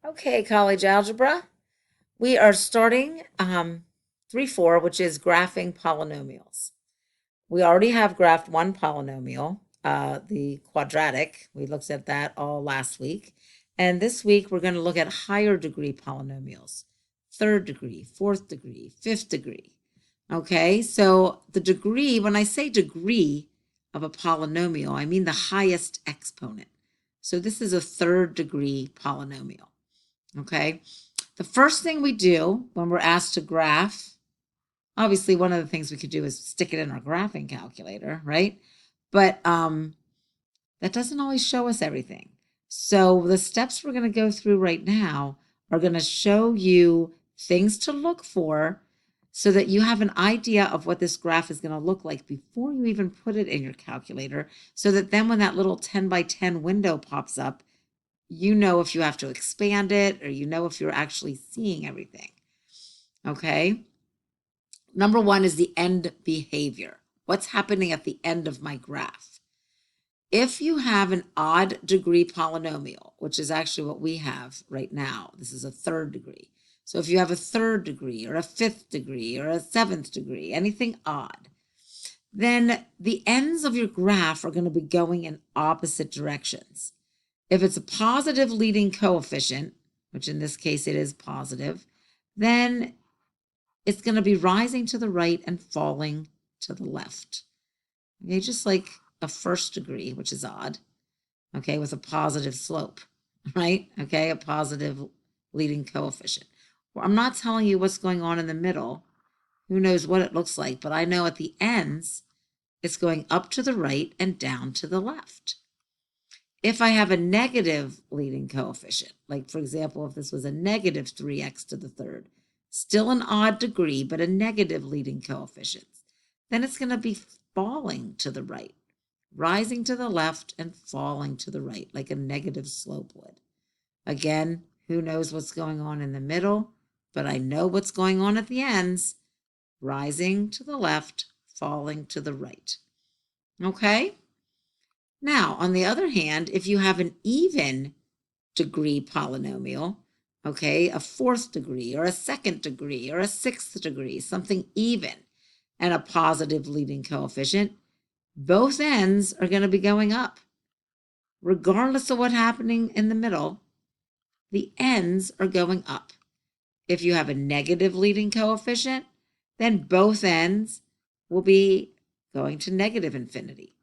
Okay, college algebra. We are starting 3-4, which is graphing polynomials. We already have graphed one polynomial, the quadratic. We looked at that all last week. And this week, we're going to look at higher degree polynomials, third degree, fourth degree, fifth degree. Okay, so the degree, when I say degree of a polynomial, I mean the highest exponent. So this is a third degree polynomial. Okay, the first thing we do when we're asked to graph, obviously one of the things we could do is stick it in our graphing calculator, right? But that doesn't always show us everything. So the steps we're going to go through right now are going to show you things to look for so that you have an idea of what this graph is going to look like before you even put it in your calculator, so that then when that little 10 by 10 window pops up, you know if you have to expand it, or you know if you're actually seeing everything. Okay. Number one is the end behavior. What's happening at the end of my graph? If you have an odd degree polynomial, which is actually what we have right now, this is a third degree. So if you have a third degree or a fifth degree or a seventh degree, anything odd, then the ends of your graph are going to be going in opposite directions. If it's a positive leading coefficient, which in this case it is positive, then it's going to be rising to the right and falling to the left. Okay, just like a first degree, which is odd, okay, with a positive slope, right? Okay, a positive leading coefficient. Well, I'm not telling you what's going on in the middle. Who knows what it looks like, but I know at the ends, it's going up to the right and down to the left. If I have a negative leading coefficient, like for example, if this was a negative 3x to the third, still an odd degree, but a negative leading coefficient, then it's going to be falling to the right, rising to the left and falling to the right, like a negative slope would. Again, who knows what's going on in the middle, but I know what's going on at the ends, rising to the left, falling to the right. Okay? Now, on the other hand, if you have an even degree polynomial, okay, a fourth degree or a second degree or a sixth degree, something even, and a positive leading coefficient, both ends are going to be going up. Regardless of what's happening in the middle, the ends are going up. If you have a negative leading coefficient, then both ends will be going to negative infinity.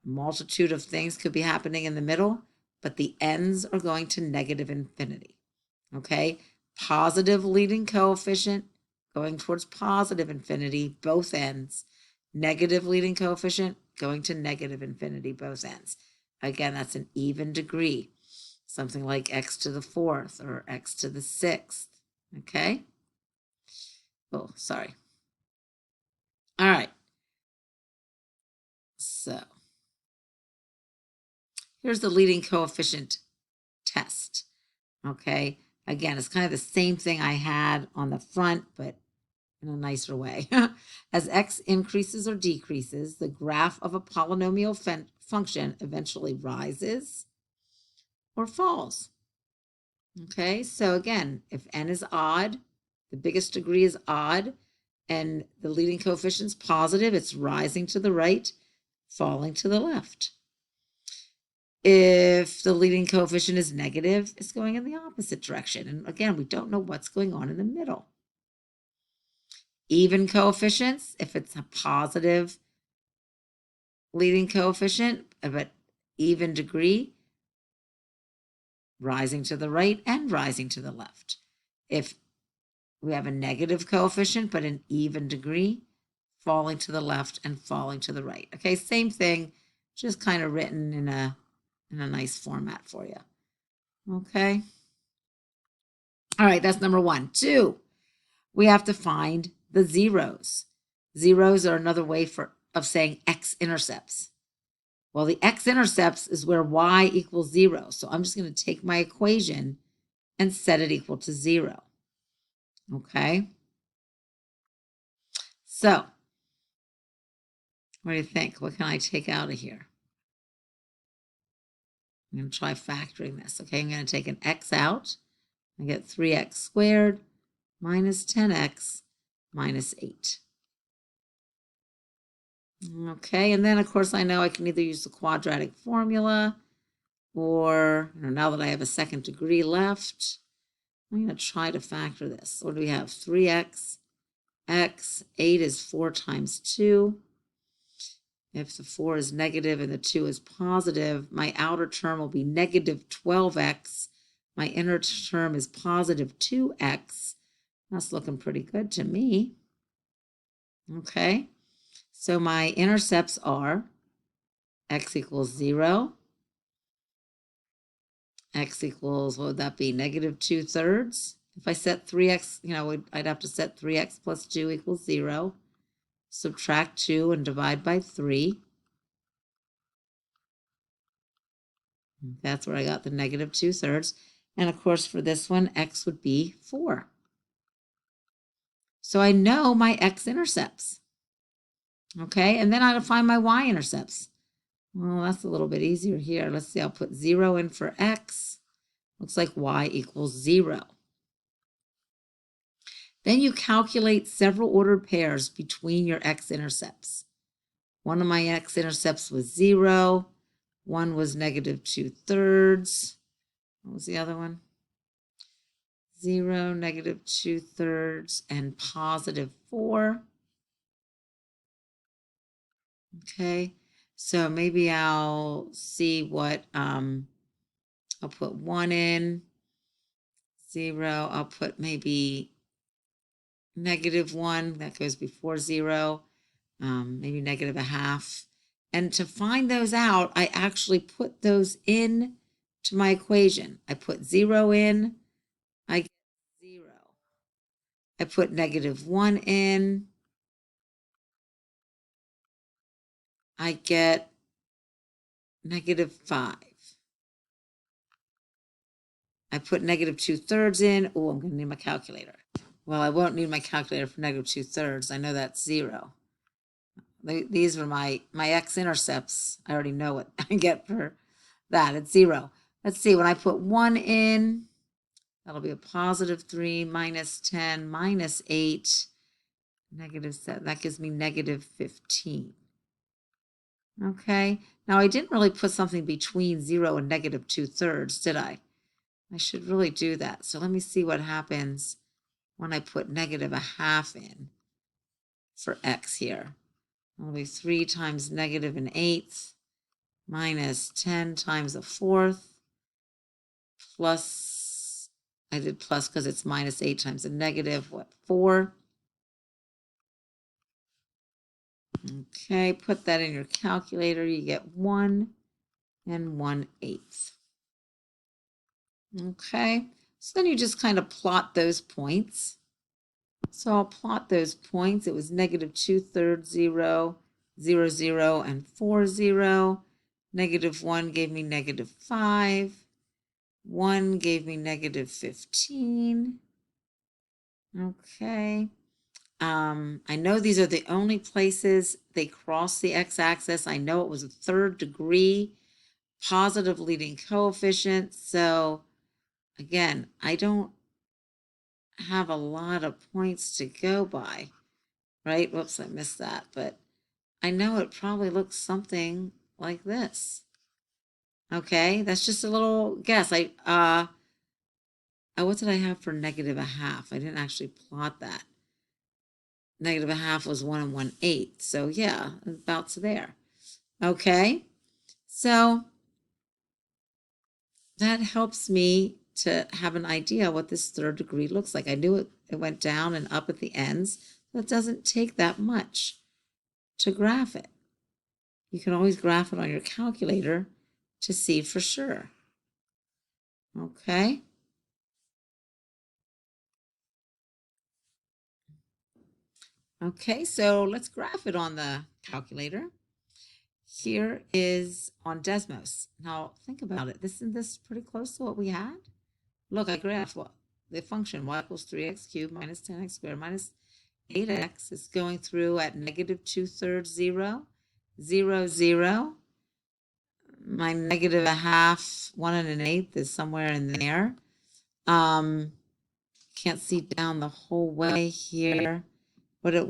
Multitude of things could be happening in the middle, but the ends are going to negative infinity. Okay, positive leading coefficient going towards positive infinity, both ends. Negative leading coefficient going to negative infinity, both ends. Again, that's an even degree, something like x to the fourth or x to the sixth. Okay. Oh, sorry. All right. So here's the leading coefficient test. Okay. Again, it's kind of the same thing I had on the front, but in a nicer way. As x increases or decreases, the graph of a polynomial function eventually rises or falls. Okay, so again, if n is odd, the biggest degree is odd, and the leading coefficient is positive, it's rising to the right, falling to the left. If the leading coefficient is negative, it's going in the opposite direction. And again, we don't know what's going on in the middle. Even coefficients, if it's a positive leading coefficient of an even degree, rising to the right and rising to the left. If we have a negative coefficient but an even degree, falling to the left and falling to the right. Okay, same thing, just kind of written in a nice format for you. Okay. All right, that's number one. Two, we have to find the zeros. Zeros are another way of saying x-intercepts. Well, the x-intercepts is where y equals 0. So I'm just going to take my equation and set it equal to 0. Okay. So what do you think? What can I take out of here? I'm going to try factoring this. Okay, I'm going to take an x out. I get 3x squared minus 10x minus 8. Okay, and then of course I know I can either use the quadratic formula or now that I have a second degree left, I'm going to try to factor this. What do we have? 3x, x, 8 is 4 times 2. If the 4 is negative and the 2 is positive, my outer term will be negative 12x. My inner term is positive 2x. That's looking pretty good to me. Okay, so my intercepts are x equals 0. X equals, what would that be? Negative 2/3. If I set 3x, I'd have to set 3x plus 2 equals 0. Subtract 2 and divide by 3. That's where I got the negative 2/3. And of course, for this one, x would be 4. So I know my x-intercepts. Okay, and then I gotta find my y-intercepts. Well, that's a little bit easier here. Let's see, I'll put 0 in for x. Looks like y equals 0. Then you calculate several ordered pairs between your x-intercepts. One of my x-intercepts was 0. One was negative 2/3. What was the other one? 0, negative 2/3, and positive 4. Okay, so maybe I'll see what, I'll put 1 in, 0, I'll put maybe negative 1, that goes before 0, maybe negative a half. And to find those out, I actually put those in to my equation. I put 0 in, I get 0. I put negative 1 in, I get negative 5. I put negative 2/3 in. Oh, I'm going to need my calculator. Well, I won't need my calculator for negative 2/3. I know that's 0. These were my x-intercepts. I already know what I get for that. It's 0. Let's see. When I put 1 in, that'll be a positive 3 minus 10 minus 8, negative 7. That gives me negative 15. Okay. Now, I didn't really put something between 0 and negative 2/3, did I? I should really do that. So let me see what happens when I put negative a half in for x here. It'll be 3 times negative an eighth minus 10 times a fourth plus, I did plus because it's minus 8 times a negative, 4? Okay, put that in your calculator. You get 1 and 1/8. Okay, so then you just kind of plot those points. So I'll plot those points. It was negative 2/3, 0, 0, 0, and 4, 0. Negative 1 gave me negative 5. 1 gave me negative 15. Okay. I know these are the only places they cross the x-axis. I know it was a 3rd degree positive leading coefficient. So again, I don't have a lot of points to go by, right? Whoops, I missed that. But I know it probably looks something like this. Okay, that's just a little guess. What did I have for negative a half? I didn't actually plot that. Negative a half was 1 and 1/8. So yeah, about to there. Okay, so that helps me to have an idea what this 3rd degree looks like. I knew it went down and up at the ends, so it doesn't take that much to graph it. You can always graph it on your calculator to see for sure. Okay. Okay, so let's graph it on the calculator. Here is on Desmos. Now think about it. Isn't this pretty close to what we had? Look, I graphed what? The function y equals 3x cubed minus 10x squared minus 8x is going through at negative 2/3, 0, 0, 0, my negative a half, 1 1/8 is somewhere in there. Can't see down the whole way here. But it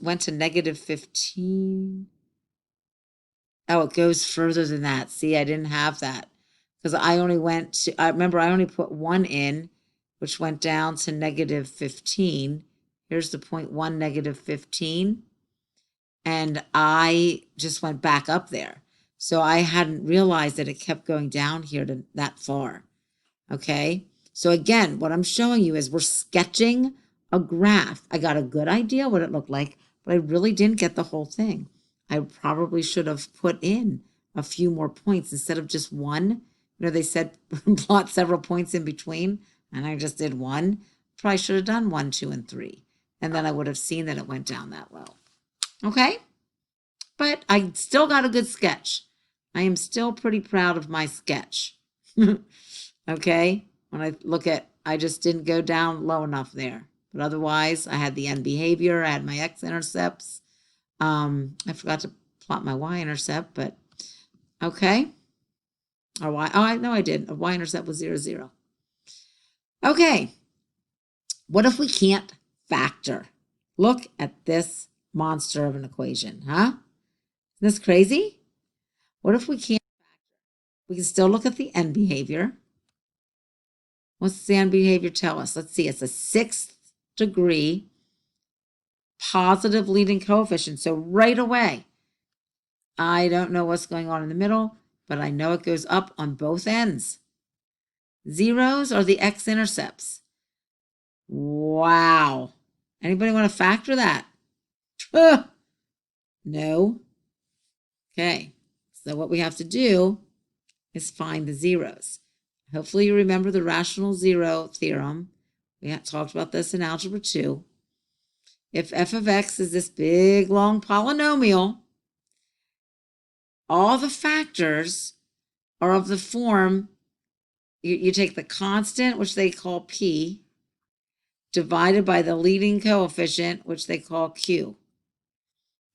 went to negative 15. Oh, it goes further than that. See, I didn't have that because I remember I only put 1 in, which went down to negative 15. Here's the 0.1, negative 15. And I just went back up there. So I hadn't realized that it kept going down here to that far. Okay. So again, what I'm showing you is we're sketching a graph. I got a good idea what it looked like, but I really didn't get the whole thing. I probably should have put in a few more points instead of just one. You know, they said plot several points in between, and I just did one. Probably should have done 1, 2, and 3. And then I would have seen that it went down that low. Okay? But I still got a good sketch. I am still pretty proud of my sketch. Okay? When I look at, I just didn't go down low enough there. But otherwise, I had the end behavior, I had my x-intercepts. I forgot to plot my y-intercept, but okay. Or y, oh, no, I did. A y-intercept was 0, 0. Okay. What if we can't factor? Look at this monster of an equation, huh? Isn't this crazy? What if we can't factor? We can still look at the end behavior. What's the end behavior tell us? Let's see. It's a 6th degree positive leading coefficient. So right away, I don't know what's going on in the middle, but I know it goes up on both ends. Zeros are the x-intercepts. Wow. Anybody want to factor that? No. Okay. So what we have to do is find the zeros. Hopefully you remember the rational zero theorem. We talked about this in Algebra 2. If f of x is this big, long polynomial, all the factors are of the form, you take the constant, which they call p, divided by the leading coefficient, which they call q.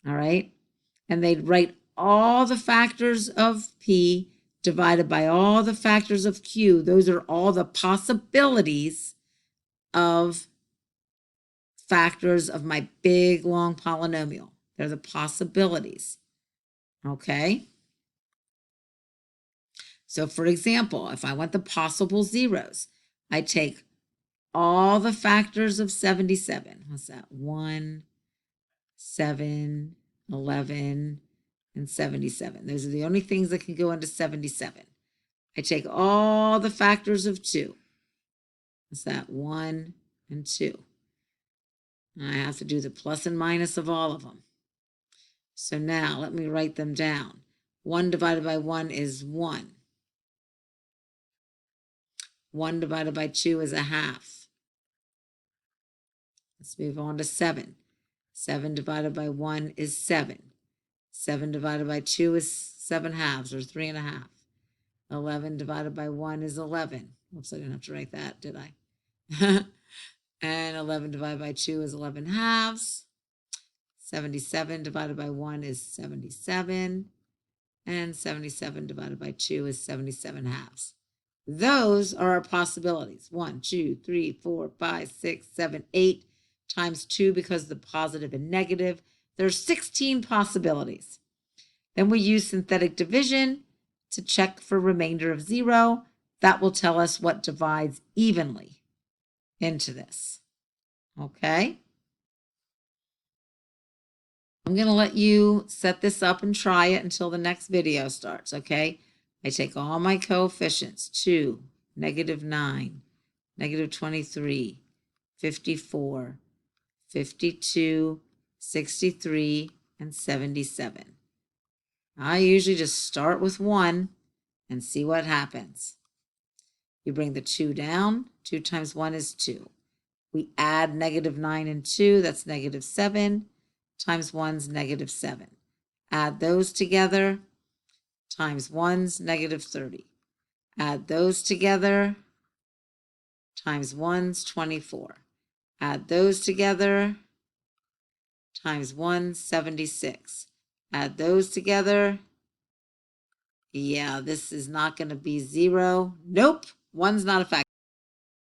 All right? And they'd write all the factors of p divided by all the factors of q. Those are all the possibilities of factors of my big, long polynomial. They're the possibilities. Okay? So, for example, if I want the possible zeros, I take all the factors of 77. What's that? 1, 7, 11, and 77. Those are the only things that can go into 77. I take all the factors of 2. What's that? 1 and 2. And I have to do the plus and minus of all of them. So now let me write them down. 1 divided by 1 is 1. 1 divided by 2 is a half. Let's move on to 7. 7 divided by 1 is 7. 7 divided by 2 is 7 halves, or 3 1/2. 11 divided by 1 is 11. Oops, I didn't have to write that, did I? And 11 divided by 2 is 11 halves. 77 divided by 1 is 77. And 77 divided by 2 is 77 halves. Those are our possibilities. 1, 2, 3, 4, 5, 6, 7, 8 times 2 because the positive and negative. There's 16 possibilities. Then we use synthetic division to check for remainder of 0. That will tell us what divides evenly into this. Okay? I'm going to let you set this up and try it until the next video starts, okay? I take all my coefficients, 2, -9, -23, 54, 52, 63, and 77. I usually just start with 1 and see what happens. You bring the 2 down. 2 times 1 is 2. We add -9 and 2. That's -7. Times 1's -7. Add those together. Times 1's -30. Add those together. Times 1's 24. Add those together. Times 1's 76. Add those together. Yeah, this is not going to be 0. Nope, 1's not a factor.